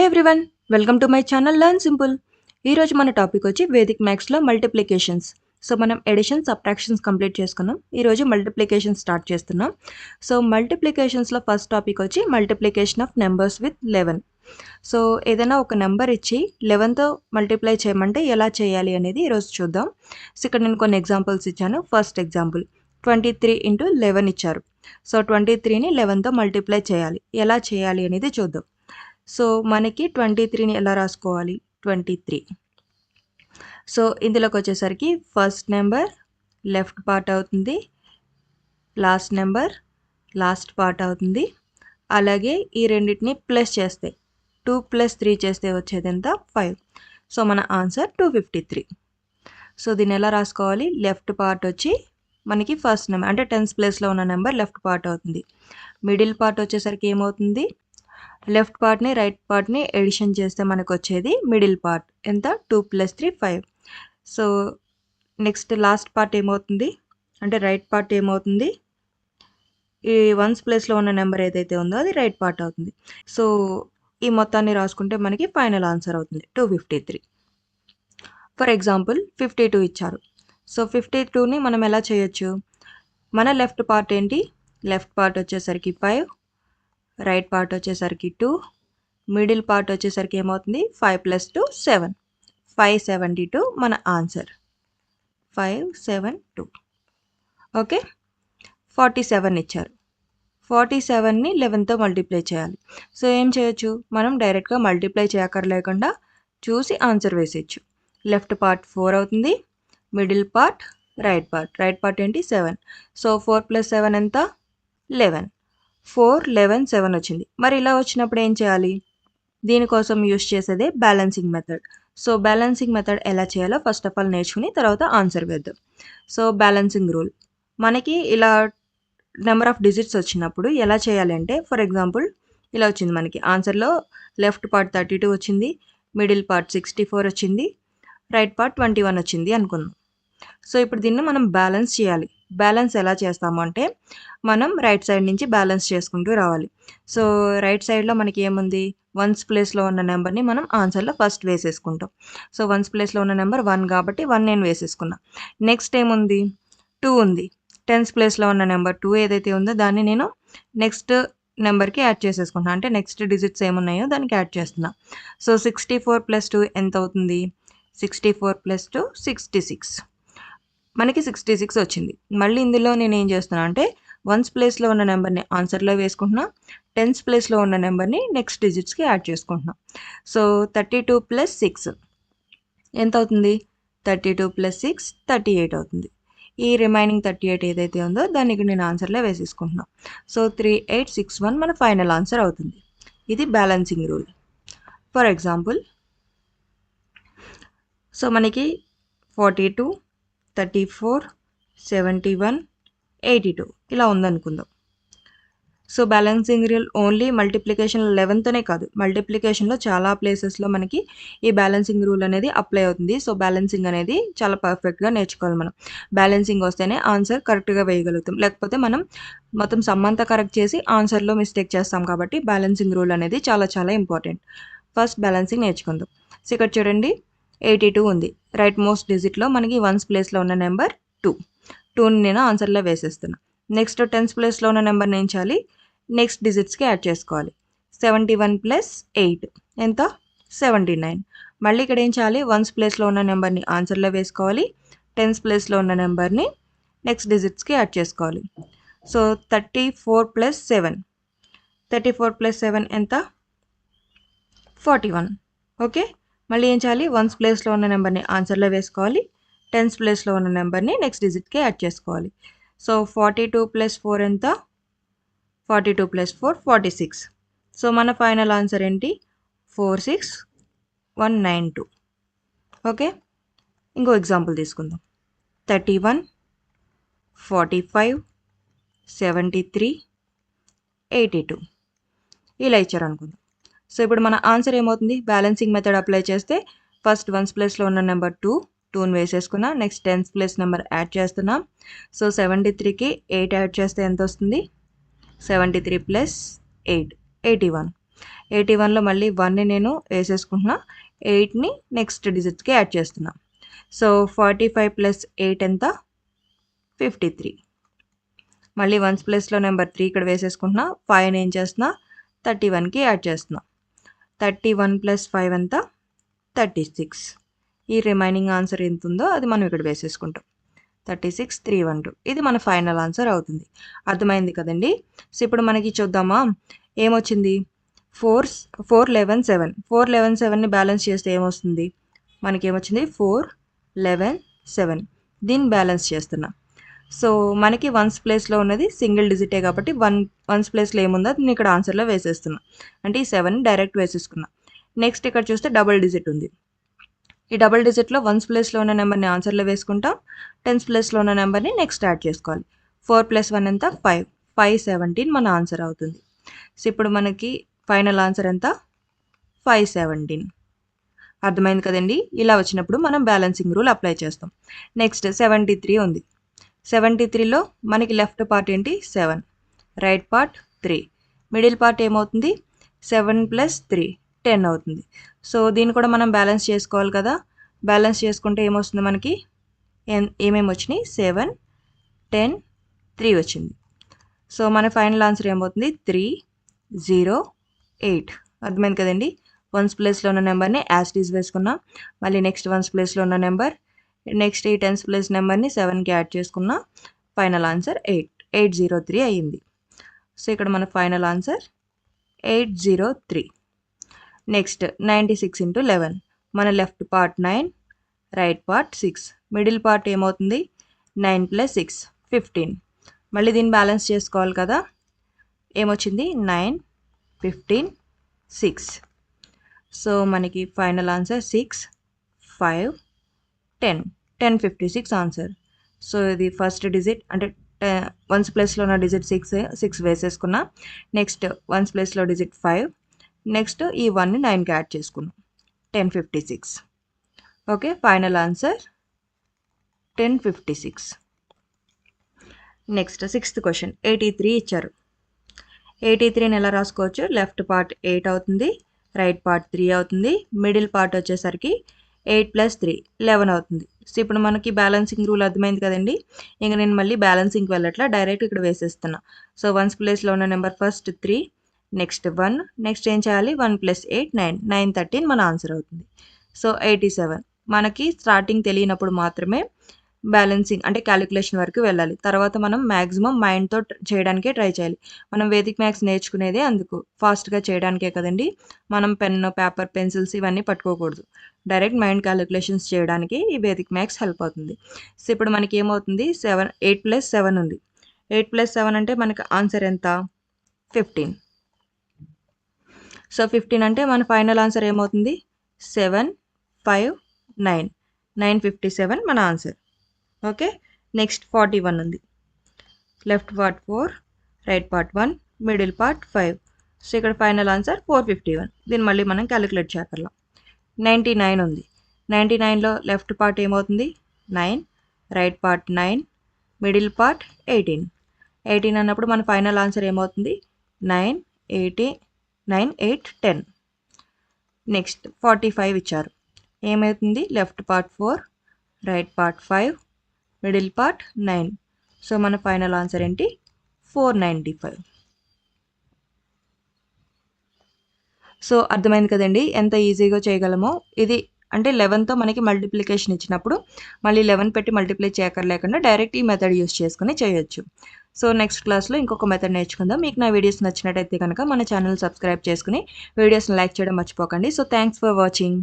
Everyone, welcome to my channel learn simple. ఈరోజు మన topic వచ్చి వేదిక్ మ్యాథ్స్లో మల్టిప్లికేషన్స్. సో మనం ఎడిషన్ సబ్ట్రాక్షన్స్ కంప్లీట్ చేసుకున్నాం. ఈరోజు మల్టిప్లికేషన్ స్టార్ట్ చేస్తున్నాం. సో మల్టిప్లికేషన్స్లో ఫస్ట్ టాపిక్ వచ్చి multiplication of numbers with 11. So ఏదైనా ఒక నెంబర్ ఇచ్చి 11తో మల్టిప్లై చేయమంటే ఎలా చేయాలి అనేది ఈరోజు చూద్దాం. సో ఇక్కడ నేను కొన్ని ఎగ్జాంపుల్స్ ఇచ్చాను. ఫస్ట్ ఎగ్జాంపుల్ 23 × 11 ఇచ్చారు. సో 23ని 11తో మల్టిప్లై చేయాలి. ఎలా చేయాలి అనేది చూద్దాం. సో మనకి 23ని ఎలా రాసుకోవాలి? 23. సో ఇందులోకి వచ్చేసరికి ఫస్ట్ నెంబర్ లెఫ్ట్ పార్ట్ అవుతుంది, లాస్ట్ నెంబర్ లాస్ట్ పార్ట్ అవుతుంది. అలాగే ఈ రెండింటిని ప్లస్ చేస్తే 2 + 3 చేస్తే వచ్చేది ఎంత? 5. సో మన ఆన్సర్ 253. సో దీన్ని ఎలా రాసుకోవాలి? లెఫ్ట్ పార్ట్ వచ్చి మనకి ఫస్ట్ నెంబర్ అంటే టెన్స్ ప్లేస్లో ఉన్న నెంబర్ లెఫ్ట్ పార్ట్ అవుతుంది. మిడిల్ పార్ట్ వచ్చేసరికి ఏమవుతుంది? లెఫ్ట్ పార్ట్ని రైట్ పార్ట్ని ఎడిషన్ చేస్తే మనకు వచ్చేది మిడిల్ పార్ట్ ఎంత? 2 + 3 5. సో నెక్స్ట్ లాస్ట్ పార్ట్ ఏమవుతుంది అంటే రైట్ పార్ట్ ఏమవుతుంది? ఈ వన్స్ ప్లేస్లో ఉన్న నెంబర్ ఏదైతే ఉందో అది రైట్ పార్ట్ అవుతుంది. సో ఈ మొత్తాన్ని రాసుకుంటే మనకి ఫైనల్ ఆన్సర్ అవుతుంది 253. ఫర్ ఎగ్జాంపుల్ 52 ఇచ్చారు. సో 52ని మనం ఎలా చేయొచ్చు? మన లెఫ్ట్ పార్ట్ ఏంటి? లెఫ్ట్ పార్ట్ వచ్చేసరికి 5, రైట్ పార్ట్ వచ్చేసరికి 2, మిడిల్ పార్ట్ వచ్చేసరికి ఏమవుతుంది? 5 + 2 7. 572 మన ఆన్సర్. 572. ఓకే. 47 ఇచ్చారు. 47ని 11తో మల్టిప్లై చేయాలి. సో ఏం చేయొచ్చు? మనం డైరెక్ట్గా మల్టిప్లై చేయక్కర్లేకుండా చూసి ఆన్సర్ వేసేయచ్చు. లెఫ్ట్ పార్ట్ 4 అవుతుంది, మిడిల్ పార్ట్ రైట్ పార్ట్ ఏంటి? 7. సో 4 + 7 ఎంత? 11. 4 11 7 వచ్చింది. మరి ఇలా వచ్చినప్పుడు ఏం చేయాలి? దీనికోసం యూస్ చేసేదే balancing method. So balancing method ఎలా చేయాలో ఫస్ట్ ఆఫ్ ఆల్ నేర్చుకుని తర్వాత ఆన్సర్ వేద్దాం. సో బ్యాలెన్సింగ్ రూల్ మనకి ఇలా నెంబర్ ఆఫ్ డిజిట్స్ వచ్చినప్పుడు ఎలా చేయాలి అంటే, ఫర్ ఎగ్జాంపుల్ ఇలా వచ్చింది మనకి ఆన్సర్లో లెఫ్ట్ పార్ట్ 32 వచ్చింది, మిడిల్ పార్ట్ 64 వచ్చింది, రైట్ పార్ట్ 21 వచ్చింది అనుకుందాం. సో ఇప్పుడు దీన్ని మనం బ్యాలెన్స్ చేయాలి. బ్యాలెన్స్ ఎలా చేస్తాము అంటే, మనం రైట్ సైడ్ నుంచి బ్యాలెన్స్ చేసుకుంటూ రావాలి. సో రైట్ సైడ్లో మనకి ఏముంది? వన్స్ ప్లేస్లో ఉన్న నెంబర్ని మనం ఆన్సర్లో ఫస్ట్ వేసేసుకుంటాం. సో వన్స్ ప్లేస్లో ఉన్న నెంబర్ 1 కాబట్టి 1 నేను వేసేసుకున్నా. నెక్స్ట్ ఏముంది? 2 ఉంది. టెన్స్ ప్లేస్లో ఉన్న నెంబర్ 2 ఏదైతే ఉందో దాన్ని నేను నెక్స్ట్ నెంబర్కి యాడ్ చేసేసుకుంటున్నా. అంటే నెక్స్ట్ డిజిట్స్ ఏమున్నాయో దానికి యాడ్ చేస్తున్నా. సో 64 + 2 ఎంత అవుతుంది? 64 + 2 66. మనకి 66 వచ్చింది. మళ్ళీ ఇందులో నేను ఏం చేస్తున్నా అంటే, వన్స్ ప్లేస్లో ఉన్న నెంబర్ని ఆన్సర్లో వేసుకుంటున్నా, టెన్స్ ప్లేస్లో ఉన్న నెంబర్ని నెక్స్ట్ డిజిట్స్కి యాడ్ చేసుకుంటున్నా. సో 32 + 6 ఎంత అవుతుంది? 32 + 6 38 అవుతుంది. ఈ రిమైనింగ్ 38 ఏదైతే ఉందో దాన్ని ఇక్కడ నేను ఆన్సర్లో వేసేసుకుంటున్నా. సో 3861 మన ఫైనల్ ఆన్సర్ అవుతుంది. ఇది balancing rule. For example so మనకి 42 34 71 82 ఇలా ఉందనుకుందాం. సో బ్యాలెన్సింగ్ రూల్ ఓన్లీ మల్టిప్లికేషన్లో 11తోనే కాదు, మల్టిప్లికేషన్లో చాలా ప్లేసెస్లో మనకి ఈ బ్యాలెన్సింగ్ రూల్ అనేది అప్లై అవుతుంది. సో బ్యాలెన్సింగ్ అనేది చాలా పర్ఫెక్ట్గా నేర్చుకోవాలి మనం. బ్యాలెన్సింగ్ వస్తేనే ఆన్సర్ కరెక్ట్గా వేయగలుగుతాం. లేకపోతే మనం మొత్తం సమ్ అంతా కరెక్ట్ చేసి ఆన్సర్లో మిస్టేక్ చేస్తాం. కాబట్టి బ్యాలెన్సింగ్ రూల్ అనేది చాలా చాలా ఇంపార్టెంట్. ఫస్ట్ బ్యాలెన్సింగ్ నేర్చుకుందాం. సో ఇక్కడ చూడండి 82 ఉంది. రైట్ మోస్ట్ డిజిట్లో మనకి వన్స్ ప్లేస్లో ఉన్న నెంబర్ 2ని నేను ఆన్సర్లో వేసేస్తున్నా. నెక్స్ట్ టెన్స్ ప్లేస్లో ఉన్న నెంబర్ని ఏం చేయాలి? నెక్స్ట్ డిజిట్స్కి యాడ్ చేసుకోవాలి. 71 + 8 ఎంత? 79. మళ్ళీ ఇక్కడ ఏం చేయాలి? వన్స్ ప్లేస్లో ఉన్న నెంబర్ని ఆన్సర్లో వేసుకోవాలి, టెన్స్ ప్లేస్లో ఉన్న నెంబర్ని నెక్స్ట్ డిజిట్స్కి యాడ్ చేసుకోవాలి. సో 34 + 7 34 + 7 ఎంత? 41. ఓకే. మళ్ళీ ఏం చేయాలి? వన్స్ ప్లేస్లో ఉన్న నెంబర్ని ఆన్సర్లో వేసుకోవాలి, టెన్స్ ప్లేస్లో ఉన్న నెంబర్ని నెక్స్ట్ డిజిట్కి యాడ్ చేసుకోవాలి. సో 42 + 4 ఎంత? 42 + 4 46. సో మన ఫైనల్ ఆన్సర్ ఏంటి? 46192. ఓకే. ఇంకో ఎగ్జాంపుల్ తీసుకుందాం. 31 45 73 82 ఇలా ఇచ్చారు అనుకుందాం. సో ఇప్పుడు మన ఆన్సర్ ఏమవుతుంది? బ్యాలెన్సింగ్ మెథడ్ అప్లై చేస్తే ఫస్ట్ వన్స్ ప్లేస్లో ఉన్న నెంబర్ 2ని వేసేసుకున్నా, next tens place number add చేస్తున్నాం. సో 73కి 8 యాడ్ చేస్తే ఎంత వస్తుంది? 73 + 8 81. 81లో మళ్ళీ 1ని నేను వేసేసుకుంటున్నా, 8ని నెక్స్ట్ డిజిట్స్కి యాడ్ చేస్తున్నా. సో 45 ప్లస్ 8 ఎంత? 53. మళ్ళీ వన్స్ ప్లేస్లో నెంబర్ 3 ఇక్కడ వేసేసుకుంటున్నా, 5ని ఏం చేస్తున్నా 31కి యాడ్ చేస్తున్నా. 31 ప్లస్ 5 ఎంత? 36. ఈ రిమైనింగ్ ఆన్సర్ ఎంత ఉందో అది మనం ఇక్కడ వేసేసుకుంటాం. 36,312. ఇది మన ఫైనల్ ఆన్సర్ అవుతుంది. అర్థమైంది కదండి. సో ఇప్పుడు మనకి చూద్దామా ఏమొచ్చింది? 4, 11, 7. 4, 11, 7ని బ్యాలెన్స్ చేస్తే ఏమొస్తుంది? మనకి ఏమొచ్చింది? 4, 11, 7. దీన్ని బ్యాలెన్స్ చేస్తున్నా. సో మనకి వన్స్ ప్లేస్లో ఉన్నది సింగిల్ డిజిటే కాబట్టి వన్స్ ప్లేస్లో ఏముందో అది ఇక్కడ ఆన్సర్లో వేసేస్తున్నా. అంటే ఈ 7ని డైరెక్ట్ వేసేసుకున్నా. నెక్స్ట్ ఇక్కడ చూస్తే డబుల్ డిజిట్ ఉంది. ఈ డబుల్ డిజిట్లో వన్స్ ప్లేస్లో ఉన్న నెంబర్ని ఆన్సర్లో వేసుకుంటాం, టెన్స్ ప్లేస్లో ఉన్న నెంబర్ని నెక్స్ట్ యాడ్ చేసుకోవాలి. 4 + 1 ఎంత? 5. 517 మన ఆన్సర్ అవుతుంది. సో ఇప్పుడు మనకి ఫైనల్ ఆన్సర్ ఎంత? 517. అర్థమైంది కదండి. ఇలా వచ్చినప్పుడు మనం బ్యాలెన్సింగ్ రూల్ అప్లై చేస్తాం. నెక్స్ట్ 73 ఉంది. 73లో మనకి లెఫ్ట్ పార్ట్ ఏంటి? 7, రైట్ పార్ట్ 3, మిడిల్ పార్ట్ ఏమవుతుంది? 7 + 3 10 అవుతుంది. సో దీన్ని కూడా మనం బ్యాలెన్స్ చేసుకోవాలి కదా. బ్యాలెన్స్ చేసుకుంటే ఏమొస్తుంది మనకి? ఏమేమి వచ్చినాయి? 7, 10, 3 వచ్చింది. సో మన ఫైనల్ ఆన్సర్ ఏమవుతుంది? 308. అర్థమైంది కదండి. వన్స్ ప్లేస్లో ఉన్న నెంబర్ని యాజ్ ఇట్ ఈజ్ వేసుకున్నా, మళ్ళీ నెక్స్ట్ వన్స్ ప్లేస్లో ఉన్న నెంబర్, నెక్స్ట్ ఈ టెన్స్ ప్లేస్ నెంబర్ని 7కి యాడ్ చేసుకున్నా, ఫైనల్ ఆన్సర్ 803 అయ్యింది. సో ఇక్కడ మన ఫైనల్ ఆన్సర్ 803. నెక్స్ట్ 96 × 11. మన left part 9, right part 6, middle part ఏమవుతుంది? 9 + 6 15. మళ్ళీ దీన్ని బ్యాలెన్స్ చేసుకోవాలి కదా. ఏమొచ్చింది? 9, 15, 6. సో మనకి ఫైనల్ ఆన్సర్ 6, 5, 10. 1056 ఆన్సర్. సో ఇది ఫస్ట్ డిజిట్ అంటే వన్స్ ప్లేస్లో ఉన్న డిజిట్ 6 వేసేసుకున్నా. నెక్స్ట్ వన్స్ ప్లేస్లో డిజిట్ 5, నెక్స్ట్ ఈ 1ని 9కి యాడ్ చేసుకున్నాం. 1056. Okay, final answer 1056. Next 6th question. 83 ఇచ్చారు. 83ని ఎలా రాసుకోవచ్చు? లెఫ్ట్ పార్ట్ 8 అవుతుంది, రైట్ పార్ట్ 3 అవుతుంది, మిడిల్ పార్ట్ వచ్చేసరికి 8 + 3 11 అవుతుంది. సో ఇప్పుడు మనకి బ్యాలెన్సింగ్ రూల్ అర్థమైంది కదండి. ఇంకా నేను మళ్ళీ బ్యాలెన్సింగ్కి వెళ్ళట్లా, డైరెక్ట్ ఇక్కడ వేసేస్తున్నా. సో వన్స్ ప్లేస్లో ఉన్న నెంబర్ ఫస్ట్ 3, నెక్స్ట్ 1, నెక్స్ట్ ఏం చేయాలి? 1 + 8 9, 913 మన ఆన్సర్ అవుతుంది. సో 87. మనకి స్టార్టింగ్ తెలియనప్పుడు మాత్రమే బ్యాలెన్సింగ్ అంటే క్యాలిక్యులేషన్ వరకు వెళ్ళాలి. తర్వాత మనం మ్యాక్సిమం మైండ్తో చేయడానికే ట్రై చేయాలి. మనం వేదిక్ మ్యాథ్స్ నేర్చుకునేదే అందుకు, ఫాస్ట్గా చేయడానికే కదండి. మనం పెన్ను, పేపర్, పెన్సిల్స్ ఇవన్నీ పట్టుకోకూడదు. డైరెక్ట్ మైండ్ క్యాలిక్యులేషన్స్ చేయడానికి ఈ వేదిక్ మ్యాథ్స్ హెల్ప్ అవుతుంది. సో ఇప్పుడు మనకి ఏమవుతుంది? 8 + 7 ఉంది. 8 + 7 అంటే మనకి ఆన్సర్ ఎంత? 15. సో 15 అంటే మన ఫైనల్ ఆన్సర్ ఏమవుతుంది? 7, 5, 9. 957 మన ఆన్సర్. ఓకే, నెక్స్ట్ 41 ఉంది. Left part 4, right part 1, middle part 5. So ఇక్కడ ఫైనల్ ఆన్సర్ 451. దీన్ని మళ్ళీ మనం క్యాలిక్యులేట్ చేయగలం. 99 ఉంది. 99లో లెఫ్ట్ పార్ట్ ఏమవుతుంది? 9, రైట్ పార్ట్ 9, మిడిల్ పార్ట్ 18. 18 అన్నప్పుడు మన ఫైనల్ ఆన్సర్ ఏమవుతుంది? 9, 8, 9, 8, 10. నెక్స్ట్ 45 ఇచ్చారు. ఏమవుతుంది? Left part 4, right part 5, middle part 9. So మన ఫైనల్ ఆన్సర్ ఏంటి? 495. సో అర్థమైంది కదండి ఎంత ఈజీగా చేయగలమో. ఇది అంటే 11తో మనకి మల్టిప్లికేషన్ ఇచ్చినప్పుడు మళ్ళీ 11 పెట్టి మల్టిప్లై చేయక్కర్లేకుండా డైరెక్ట్ ఈ మెథడ్ యూస్ చేసుకుని చేయొచ్చు. సో నెక్స్ట్ క్లాస్లో ఇంకొక మెథడ్ నేర్చుకుందాం. మీకు నా వీడియోస్ నచ్చినట్టయితే కనుక మన ఛానల్ సబ్స్క్రైబ్ చేసుకుని వీడియోస్ని లైక్ చేయడం మర్చిపోకండి. So thanks for watching.